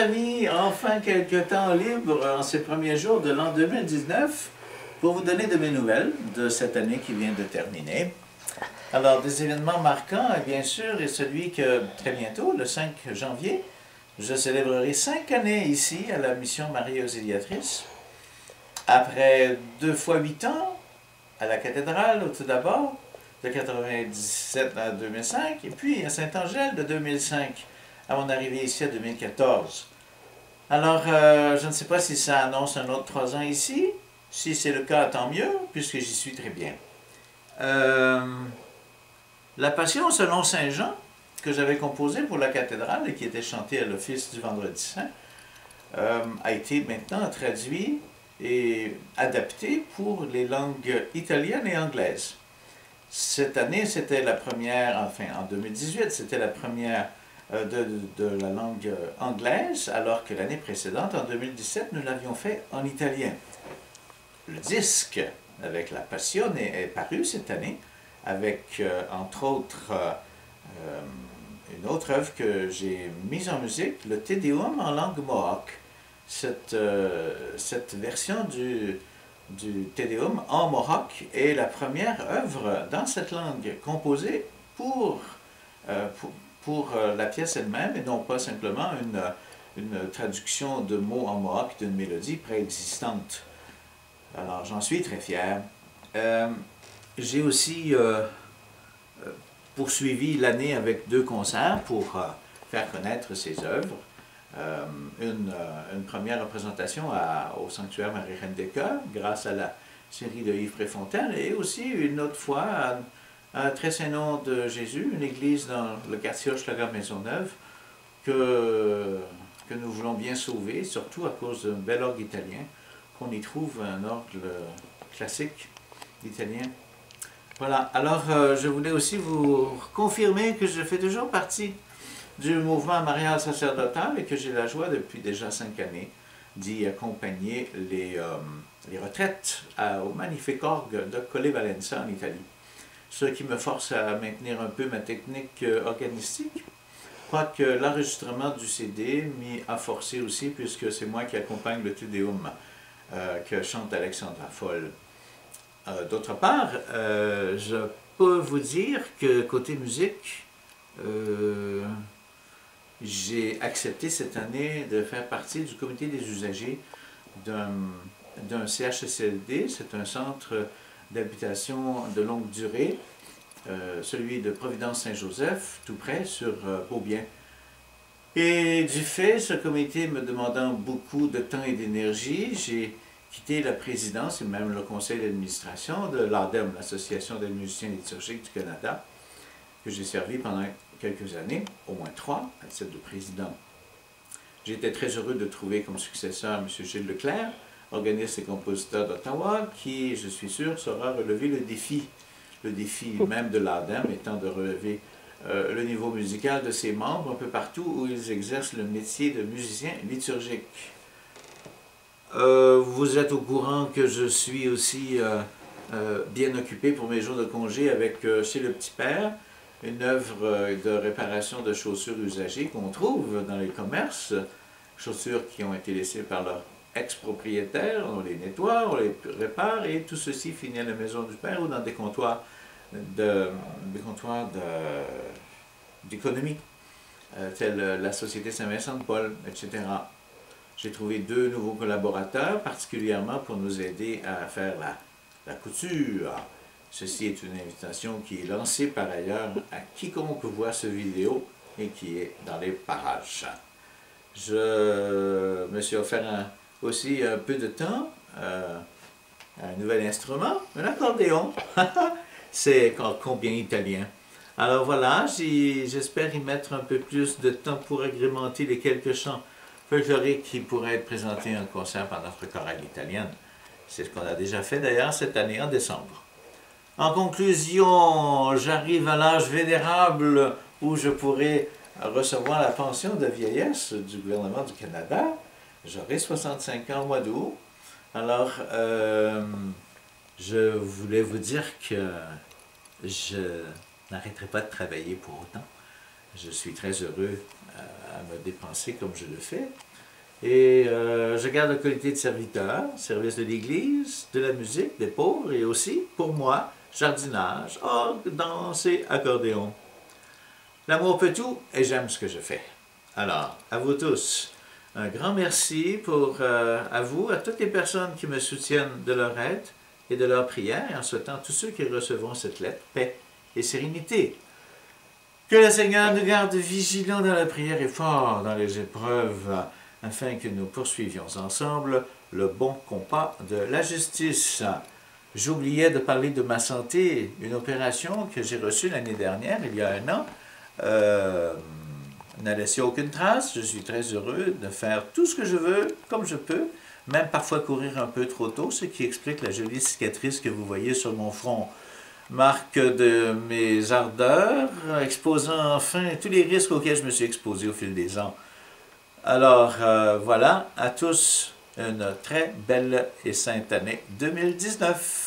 amis, enfin quelques temps libres en ces premiers jours de l'an 2019 pour vous donner de mes nouvelles de cette année qui vient de terminer. Alors, des événements marquants, bien sûr, et celui que très bientôt, le 5 janvier, je célébrerai 5 années ici à la mission Marie Auxiliatrice. Après 2 fois 8 ans à la cathédrale, tout d'abord, de 1997 à 2005, et puis à Saint-Angèle de 2005 à mon arrivée ici en 2014. Alors, je ne sais pas si ça annonce un autre 3 ans ici. Si c'est le cas, tant mieux, puisque j'y suis très bien. La Passion selon Saint Jean, que j'avais composée pour la cathédrale et qui était chantée à l'office du Vendredi Saint, a été maintenant traduit et adapté pour les langues italiennes et anglaises. Cette année, c'était la première, enfin en 2018, c'était la première de la langue anglaise, alors que l'année précédente, en 2017, nous l'avions fait en italien. Le disque avec la Passion est paru cette année, avec entre autres une autre œuvre que j'ai mise en musique, le Te Deum en langue mohawk. Cette version du Te Deum en mohawk est la première œuvre dans cette langue composée pour la pièce elle-même et non pas simplement une traduction de mots en mohawk d'une mélodie préexistante. Alors j'en suis très fier. J'ai aussi poursuivi l'année avec 2 concerts pour faire connaître ces œuvres. Une première représentation au Sanctuaire Marie-Reine des Cœurs, grâce à la série de Yves Préfontaine, et aussi une autre fois à Très Saint-Nom de Jésus, une église dans le quartier Hochelaga Maisonneuve, que nous voulons bien sauver, surtout à cause d'un bel orgue italien, qu'on y trouve un orgue classique italien. Voilà, alors je voulais aussi vous confirmer que je fais toujours partie du mouvement marial sacerdotal et que j'ai la joie depuis déjà 5 années d'y accompagner les retraites au magnifique orgue de Colle Valenza en Italie. Ce qui me force à maintenir un peu ma technique organistique. Quoique l'enregistrement du CD m'y a forcé aussi, puisque c'est moi qui accompagne le Te Deum que chante Alexandra Foll. D'autre part, je peux vous dire que côté musique, j'ai accepté cette année de faire partie du comité des usagers d'un CHSLD, c'est un centre d'habitation de longue durée, celui de Providence-Saint-Joseph, tout près, sur Beaubien. Et du fait, ce comité me demandant beaucoup de temps et d'énergie, j'ai quitté la présidence et même le conseil d'administration de l'ADEM, l'Association des musiciens liturgiques du Canada, que j'ai servi pendant quelques années, au moins 3, à titre de président. J'étais très heureux de trouver comme successeur M. Gilles Leclerc, organiste et compositeur d'Ottawa, qui, je suis sûr, saura relever le défi même de l'ADEM étant de relever le niveau musical de ses membres un peu partout où ils exercent le métier de musicien liturgique. Vous êtes au courant que je suis aussi bien occupé pour mes jours de congé avec Chez le Petit Père, une œuvre de réparation de chaussures usagées qu'on trouve dans les commerces, chaussures qui ont été laissées par leur ex-propriétaire, on les nettoie, on les répare et tout ceci finit à la maison du Père ou dans des comptoirs d'économie, tels la Société Saint-Vincent-de-Paul, etc. J'ai trouvé 2 nouveaux collaborateurs, particulièrement pour nous aider à faire la couture. Ceci est une invitation qui est lancée par ailleurs à quiconque voit ce vidéo et qui est dans les parages. Je me suis offert aussi un peu de temps à un nouvel instrument, un accordéon. C'est combien italien. Alors voilà, j'espère y mettre un peu plus de temps pour agrémenter les quelques chants folkloriques qui pourraient être présentés en concert par notre chorale italienne. C'est ce qu'on a déjà fait d'ailleurs cette année en décembre. En conclusion, j'arrive à l'âge vénérable où je pourrai recevoir la pension de vieillesse du gouvernement du Canada. J'aurai 65 ans au mois d'août. Alors, je voulais vous dire que je n'arrêterai pas de travailler pour autant. Je suis très heureux à me dépenser comme je le fais. Et je garde la qualité de serviteur, service de l'Église, de la musique, des pauvres, et aussi, pour moi, jardinage, orgue, danse et accordéon. L'amour peut tout et j'aime ce que je fais. Alors, à vous tous, un grand merci à vous, à toutes les personnes qui me soutiennent de leur aide et de leur prière, et en souhaitant tous ceux qui recevront cette lettre, paix et sérénité. Que le Seigneur nous garde vigilants dans la prière et forts dans les épreuves, afin que nous poursuivions ensemble le bon combat de la justice. J'oubliais de parler de ma santé, une opération que j'ai reçue l'année dernière, il y a un an, n'a laissé aucune trace. Je suis très heureux de faire tout ce que je veux, comme je peux, même parfois courir un peu trop tôt, ce qui explique la jolie cicatrice que vous voyez sur mon front. Marque de mes ardeurs, exposant enfin tous les risques auxquels je me suis exposé au fil des ans. Alors voilà, à tous une très belle et sainte année 2019.